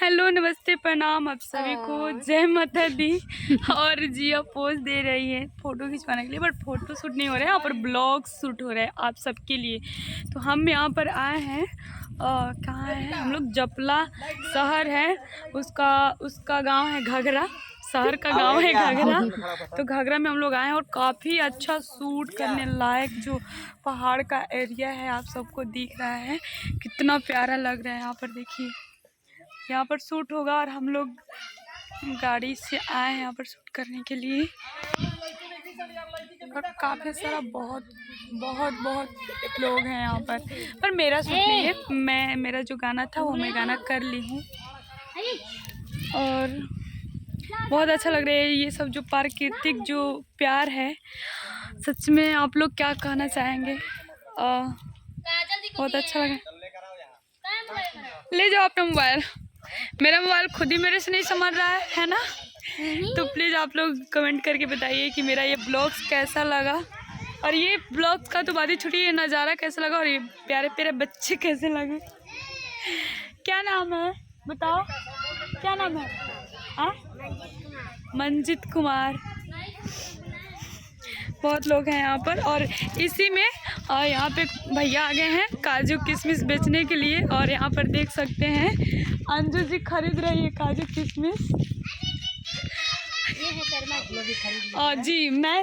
Hello नमस्ते प्रणाम आप सभी को, जय माता दी। और जिया पोज दे रही है फ़ोटो खिंचवाने के लिए, बट फ़ोटो शूट नहीं हो रहा है, यहाँ पर ब्लॉग शूट हो रहा है आप सबके लिए। तो हम यहाँ पर आए हैं, कहाँ है हम लोग, जपला शहर है, उसका गांव है घाघरा, शहर का गांव है घाघरा। तो घाघरा में हम लोग आए हैं और काफ़ी अच्छा शूट करने लायक जो पहाड़ का एरिया है आप सबको दिख रहा है, कितना प्यारा लग रहा है। यहाँ पर देखिए, यहाँ पर शूट होगा और हम लोग गाड़ी से आए हैं यहाँ पर शूट करने के लिए। और काफ़ी सारा बहुत बहुत बहुत लोग हैं यहाँ पर मेरा शूट नहीं है। मेरा जो गाना था वो मैं गाना कर ली हूँ और बहुत अच्छा लग रहा है। ये सब जो प्राकृतिक जो प्यार है, सच में आप लोग क्या कहना चाहेंगे? बहुत अच्छा लगा। ले जाओ अपना मोबाइल, मेरा मोबाइल खुद ही मेरे से नहीं संभल रहा है ना। तो प्लीज़ आप लोग कमेंट करके बताइए कि मेरा ये ब्लॉग्स कैसा लगा, और ये ब्लॉग्स का तो बात ही छुट्टी, ये नज़ारा कैसा लगा और ये प्यारे प्यारे बच्चे कैसे लगे। क्या नाम है बताओ, क्या नाम है? मंजित कुमार। बहुत लोग हैं यहाँ पर, और इसी में यहाँ पे भैया आ गए हैं काजू किशमिश बेचने के लिए। और यहाँ पर देख सकते हैं अंजू जी खरीद रही है काजू किशमिश। जी मैं